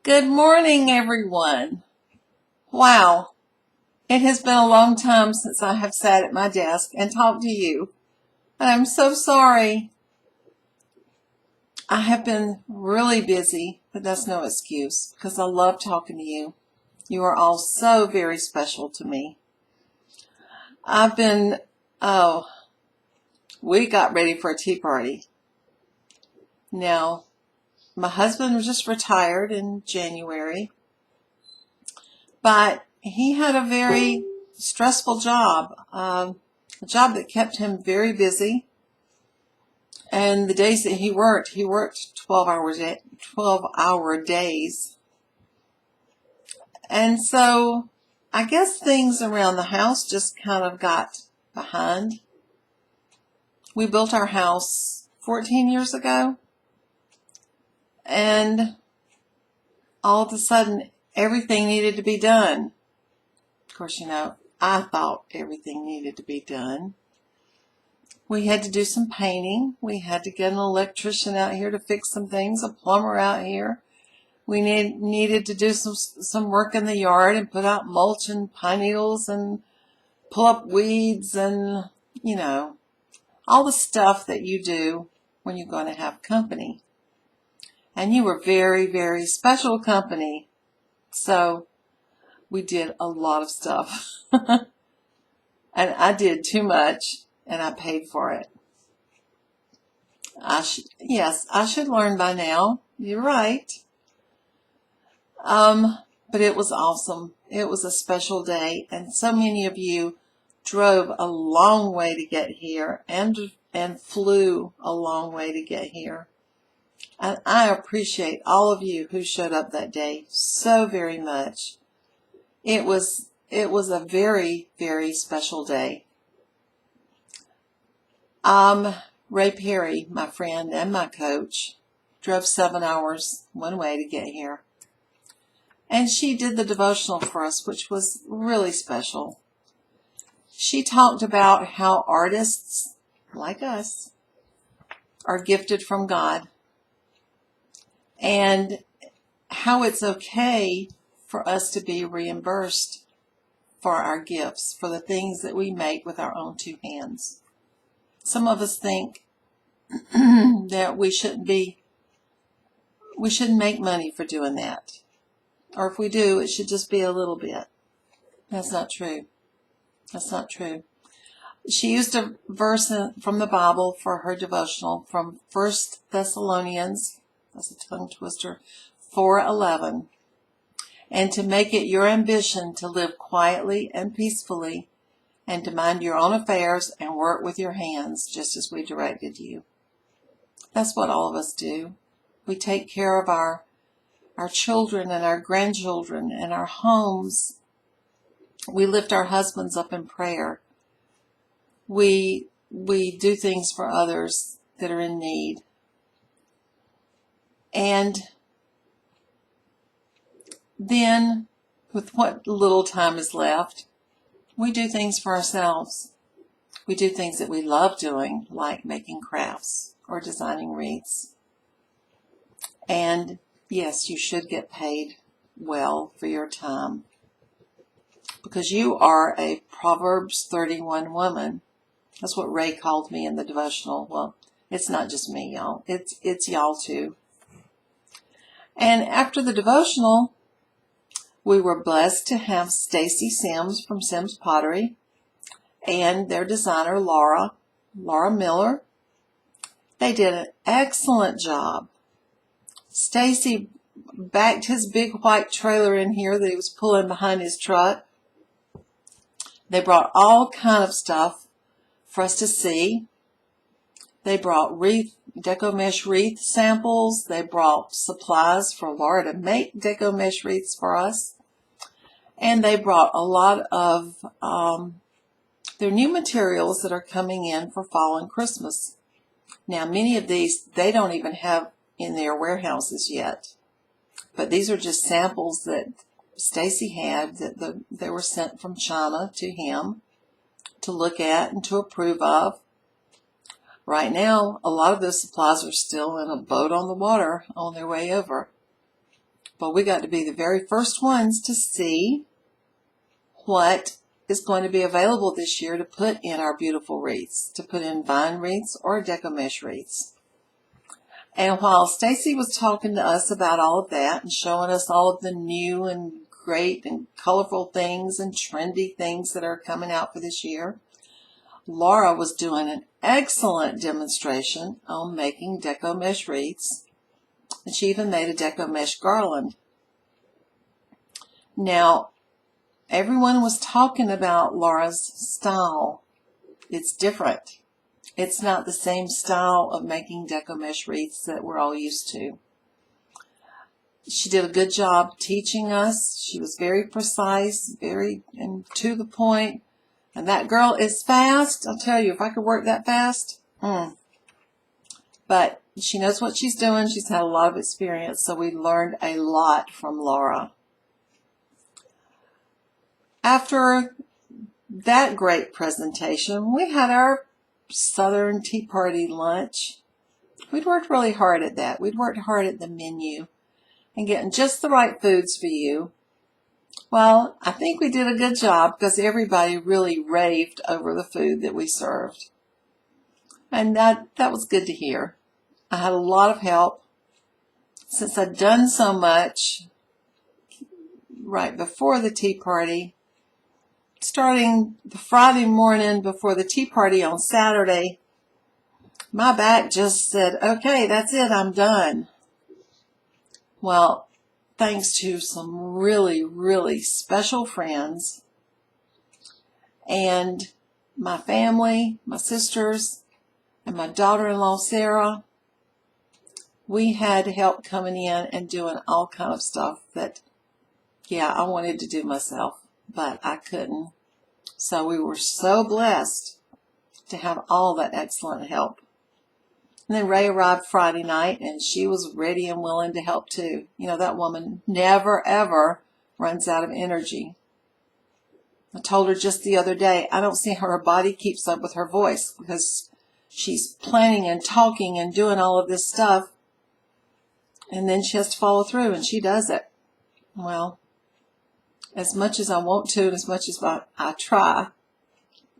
Good morning, everyone. Wow, it has been a long time since I have sat at my desk and talked to you. And I'm so sorry. I have been really busy, but that's no excuse because I love talking to you. You are all so very special to me. Oh, we got ready for a tea party. Now, my husband was just retired in January, but he had a very stressful job, a job that kept him very busy. And the days that he worked 12-hour days. And so I guess things around the house just kind of got behind. We built our house 14 years ago, and all of a sudden everything needed to be done. Of course, I thought everything needed to be done. We had to do some painting. We had to get an electrician out here to fix some things, a plumber out here. We needed to do some work in the yard and put out mulch and pine needles and pull up weeds and, all the stuff that you do when you're going to have company. And you were very, very special company. So we did a lot of stuff. And I did too much, and I paid for it. Yes, I should learn by now. You're right. But it was awesome. It was a special day, and so many of you drove a long way to get here and flew a long way to get here. And I appreciate all of you who showed up that day so very much. It was a very, very special day. Ray Perry, my friend and my coach, drove 7 hours one way to get here. And she did the devotional for us, which was really special. She talked about how artists, like us, are gifted from God, and how it's okay for us to be reimbursed for our gifts, for the things that we make with our own two hands. Some of us think that we shouldn't make money for doing that. Or if we do, it should just be a little bit. That's not true. That's not true. She used a verse from the Bible for her devotional from 1 Thessalonians, that's a tongue twister, 4:11. And to make it your ambition to live quietly and peacefully, and to mind your own affairs and work with your hands, just as we directed you. That's what all of us do. We take care of our children and our grandchildren and our homes. We lift our husbands up in prayer. We do things for others that are in need. And then, with what little time is left, we do things for ourselves. We do things that we love doing, like making crafts or designing wreaths. And yes, you should get paid well for your time, because you are a Proverbs 31 woman. That's what Ray called me in the devotional. Well, it's not just me, y'all. It's y'all too. And after the devotional, we were blessed to have Stacy Sims from Sims Pottery and their designer, Laura Miller. They did an excellent job. Stacy backed his big white trailer in here that he was pulling behind his truck. They brought all kind of stuff for us to see. They brought deco mesh wreath samples. They brought supplies for Laura to make deco mesh wreaths for us. And they brought a lot of their new materials that are coming in for fall and Christmas. Now, many of these, they don't even have in their warehouses yet. But these are just samples that Stacy had that they were sent from China to him to look at and to approve of. Right now, a lot of those supplies are still in a boat on the water on their way over. But we got to be the very first ones to see what is going to be available this year to put in our beautiful wreaths, to put in vine wreaths or deco mesh wreaths. And while Stacy was talking to us about all of that and showing us all of the new and great and colorful things and trendy things that are coming out for this year, Laura was doing an excellent demonstration on making deco mesh wreaths, and she even made a deco mesh garland. Now, everyone was talking about Laura's style. It's different. It's not the same style of making deco mesh wreaths that we're all used to. She did a good job teaching us. She was very precise, very and to the point. And that girl is fast. I'll tell you, if I could work that fast. But she knows what she's doing. She's had a lot of experience, so we learned a lot from Laura. After that great presentation, we had our Southern Tea Party lunch. We'd worked really hard at that. We'd worked hard at the menu and getting just the right foods for you. Well, I think we did a good job because everybody really raved over the food that we served. And that was good to hear. I had a lot of help. Since I'd done so much right before the tea party, starting the Friday morning before the tea party on Saturday, my back just said, okay, that's it, I'm done. Well, thanks to some really, really special friends and my family, my sisters, and my daughter-in-law, Sarah, we had help coming in and doing all kind of stuff that, yeah, I wanted to do myself, but I couldn't. So we were so blessed to have all that excellent help. And then Ray arrived Friday night, and she was ready and willing to help too. You know, that woman never, ever runs out of energy. I told her just the other day, I don't see how her body keeps up with her voice because she's planning and talking and doing all of this stuff, and then she has to follow through, and she does it. Well, as much as I want to and as much as I try,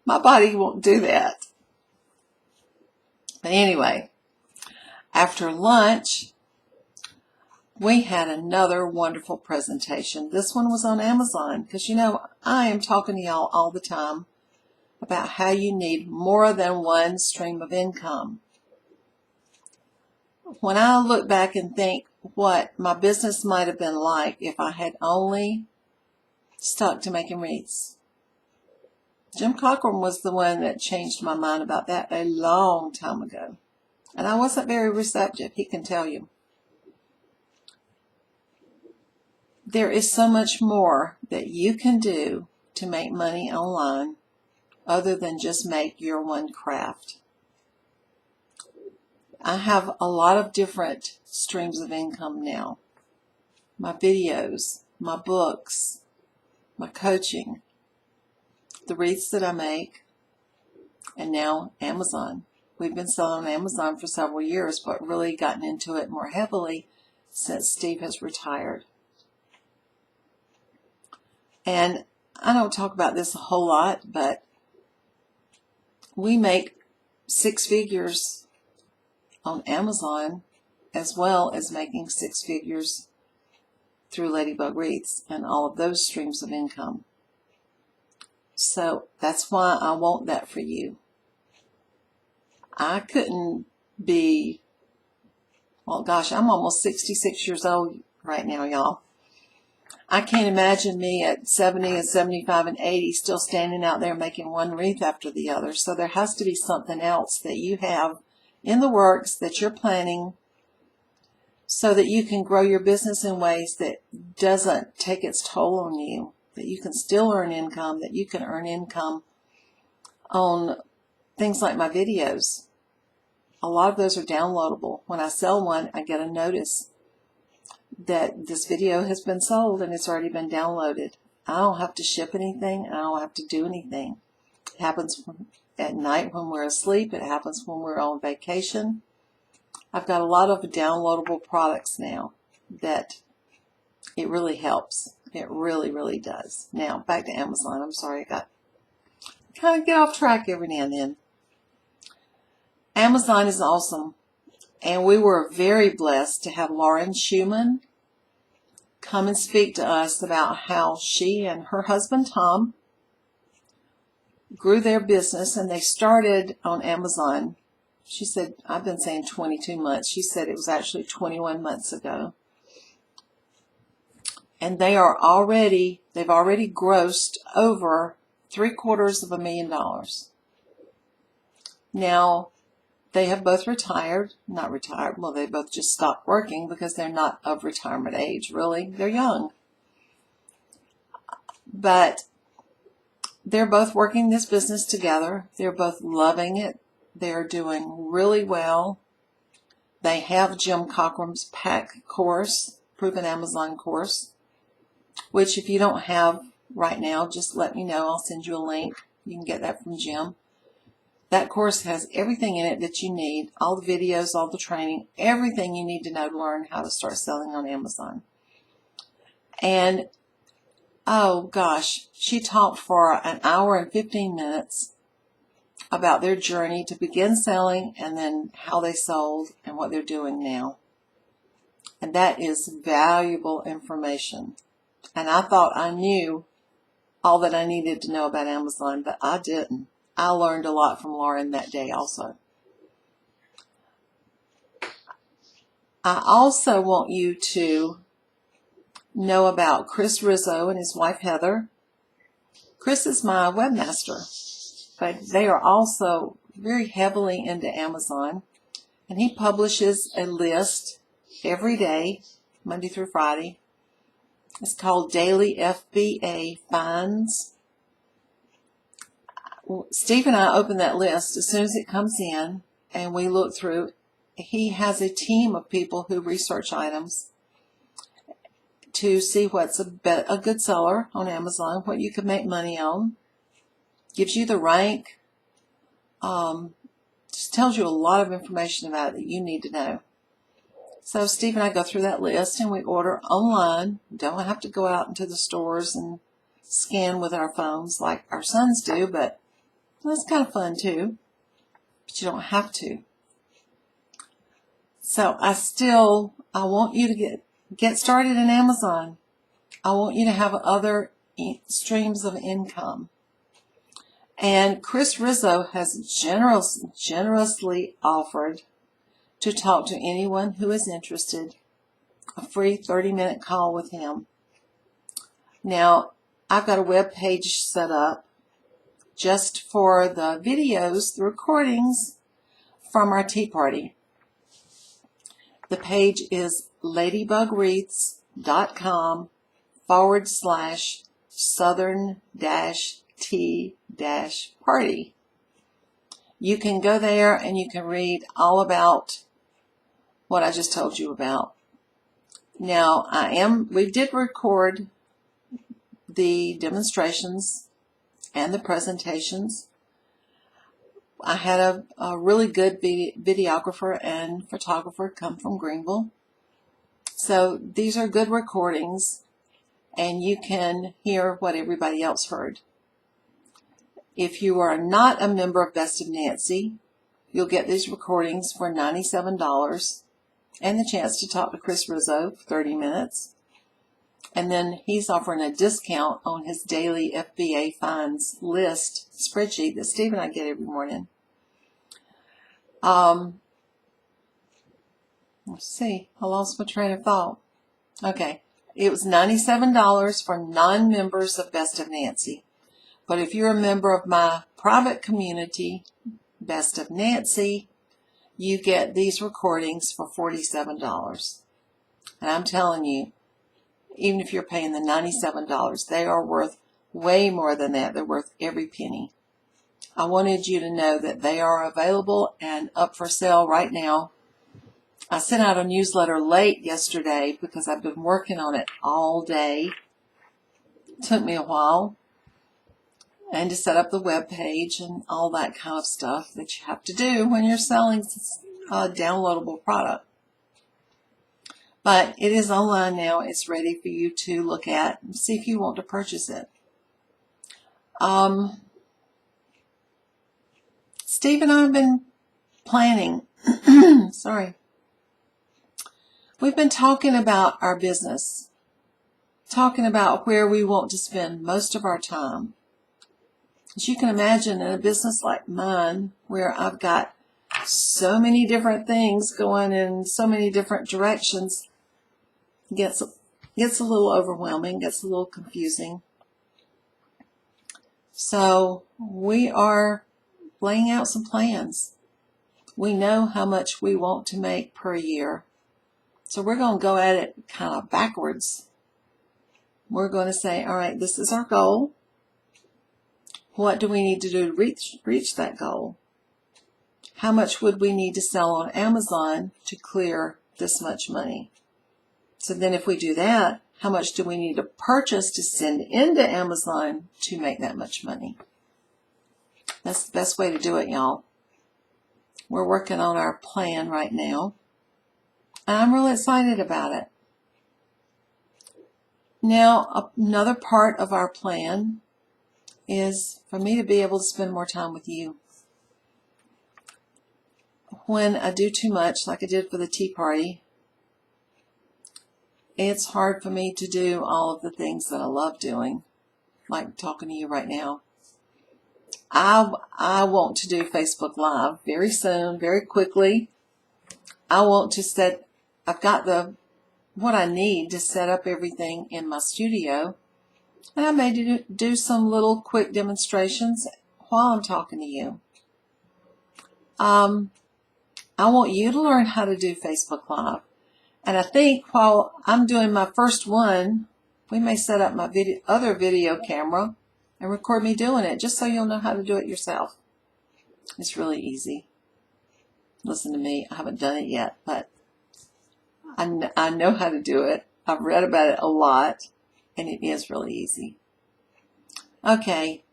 my body won't do that. But anyway, after lunch, we had another wonderful presentation. This one was on Amazon because, you know, I am talking to y'all all the time about how you need more than one stream of income. When I look back and think what my business might have been like if I had only stuck to making wreaths. Jim Cochran was the one that changed my mind about that a long time ago. And I wasn't very receptive, he can tell you. There is so much more that you can do to make money online other than just make your one craft. I have a lot of different streams of income now. My videos, my books, my coaching, the wreaths that I make, and now Amazon. We've been selling on Amazon for several years, but really gotten into it more heavily since Steve has retired. And I don't talk about this a whole lot, but we make 6 figures on Amazon as well as making 6 figures through Ladybug Wreaths and all of those streams of income. So that's why I want that for you. I couldn't be, well, gosh, I'm almost 66 years old right now, y'all. I can't imagine me at 70 and 75 and 80 still standing out there making one wreath after the other. So there has to be something else that you have in the works that you're planning so that you can grow your business in ways that doesn't take its toll on you, that you can still earn income, that you can earn income on things like my videos. A lot of those are downloadable. When I sell one, I get a notice that this video has been sold and it's already been downloaded. I don't have to ship anything, and I don't have to do anything. It happens at night when we're asleep. It happens when we're on vacation. I've got a lot of downloadable products now that It really helps. It really, really does. Now, back to Amazon. I'm sorry, I kind of get off track every now and then. Amazon is awesome. And we were very blessed to have Lauren Schumann come and speak to us about how she and her husband, Tom, grew their business, and they started on Amazon. She said, I've been saying 22 months. She said it was actually 21 months ago. And they've already grossed over $750,000. Now, they have both not retired, well, they both just stopped working because they're not of retirement age, really. They're young. But they're both working this business together. They're both loving it. They're doing really well. They have Jim Cockrum's PAC course, Proven Amazon course, which if you don't have right now, just let me know. I'll send you a link. You can get that from Jim. That course has everything in it that you need, all the videos, all the training, everything you need to know to learn how to start selling on Amazon. And, oh gosh, she talked for an hour and 15 minutes about their journey to begin selling and then how they sold and what they're doing now. And that is valuable information. And I thought I knew all that I needed to know about Amazon, but I didn't. I learned a lot from Lauren that day also. I also want you to know about Chris Rizzo and his wife Heather. Chris is my webmaster, but they are also very heavily into Amazon, and he publishes a list every day, Monday through Friday. It's called Daily FBA Finds. Steve and I open that list as soon as it comes in, and we look through. He has a team of people who research items to see what's a good seller on Amazon, what you can make money on. Gives you the rank. Just tells you a lot of information about it that you need to know. So Steve and I go through that list, and we order online. Don't have to go out into the stores and scan with our phones like our sons do, but that's kind of fun too, but you don't have to. So I want you to get started in Amazon. I want you to have other streams of income. And Chris Rizzo has generously offered to talk to anyone who is interested, a free 30-minute call with him. Now, I've got a web page set up just for the videos, the recordings from our tea party. The page is ladybugreads.com/southern-tea-party. You can go there and you can read all about what I just told you about. Now, we did record the demonstrations and the presentations. I had a really good videographer and photographer come from Greenville. So these are good recordings, and you can hear what everybody else heard. If you are not a member of Best of Nancy, you'll get these recordings for $97 and the chance to talk to Chris Rizzo for 30 minutes. And then he's offering a discount on his daily FBA finds list spreadsheet that Steve and I get every morning. Let's see. I lost my train of thought. Okay. It was $97 for non-members of Best of Nancy. But if you're a member of my private community, Best of Nancy, you get these recordings for $47. And I'm telling you, even if you're paying the $97, they are worth way more than that. They're worth every penny. I wanted you to know that they are available and up for sale right now. I sent out a newsletter late yesterday because I've been working on it all day. It took me a while. And to set up the web page and all that kind of stuff that you have to do when you're selling a downloadable product. But it is online now. It's ready for you to look at and see if you want to purchase it. Steve and I have been planning. Sorry. We've been talking about our business, talking about where we want to spend most of our time. As you can imagine, in a business like mine, where I've got so many different things going in so many different directions, it gets a little overwhelming, gets a little confusing. So we are laying out some plans. We know how much we want to make per year. So we're going to go at it kind of backwards. We're going to say, all right, this is our goal. What do we need to do to reach that goal? How much would we need to sell on Amazon to clear this much money? So then if we do that, how much do we need to purchase to send into Amazon to make that much money? That's the best way to do it, y'all. We're working on our plan right now, and I'm really excited about it. Now, another part of our plan is for me to be able to spend more time with you. When I do too much, like I did for the tea party, it's hard for me to do all of the things that I love doing, like talking to you right now. I want to do Facebook Live very soon, very quickly. I want to I've got what I need to set up everything in my studio. And I may do some little quick demonstrations while I'm talking to you. I want you to learn how to do Facebook Live. And I think while I'm doing my first one, we may set up my other video camera and record me doing it, just so you'll know how to do it yourself. It's really easy. Listen to me, I haven't done it yet, but I know how to do it. I've read about it a lot, and it is really easy. Okay,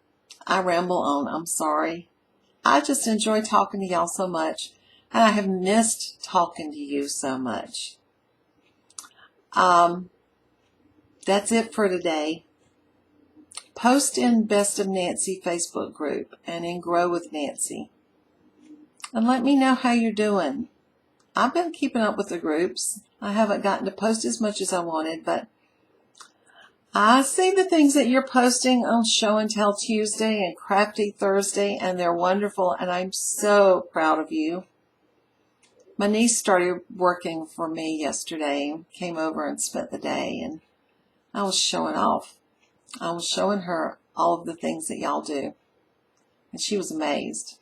I ramble on. I'm sorry. I just enjoy talking to y'all so much, and I have missed talking to you so much. That's it for today. Post in Best of Nancy Facebook group and in Grow with Nancy. And let me know how you're doing. I've been keeping up with the groups. I haven't gotten to post as much as I wanted, but I see the things that you're posting on Show and Tell Tuesday and Crafty Thursday, and they're wonderful, and I'm so proud of you. My niece started working for me yesterday, came over and spent the day, and I was showing off. I was showing her all of the things that y'all do, and she was amazed.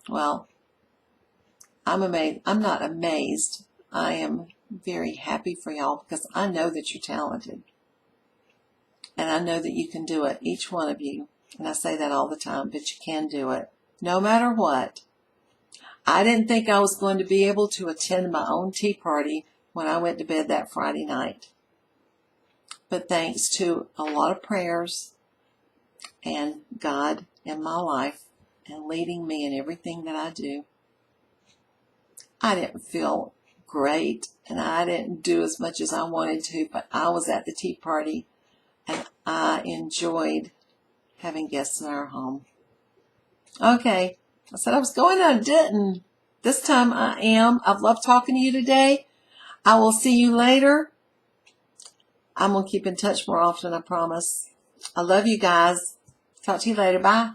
Well, I'm amazed. I'm not amazed. I am very happy for y'all because I know that you're talented. And I know that you can do it, each one of you. And I say that all the time, but you can do it, no matter what. I didn't think I was going to be able to attend my own tea party when I went to bed that Friday night. But thanks to a lot of prayers and God in my life and leading me in everything that I do, I didn't feel great and I didn't do as much as I wanted to, but I was at the tea party and I enjoyed having guests in our home. Okay, I said I was going and I didn't. This time I am. I've loved talking to you today. I will see you later. I'm going to keep in touch more often, I promise. I love you guys. Talk to you later. Bye.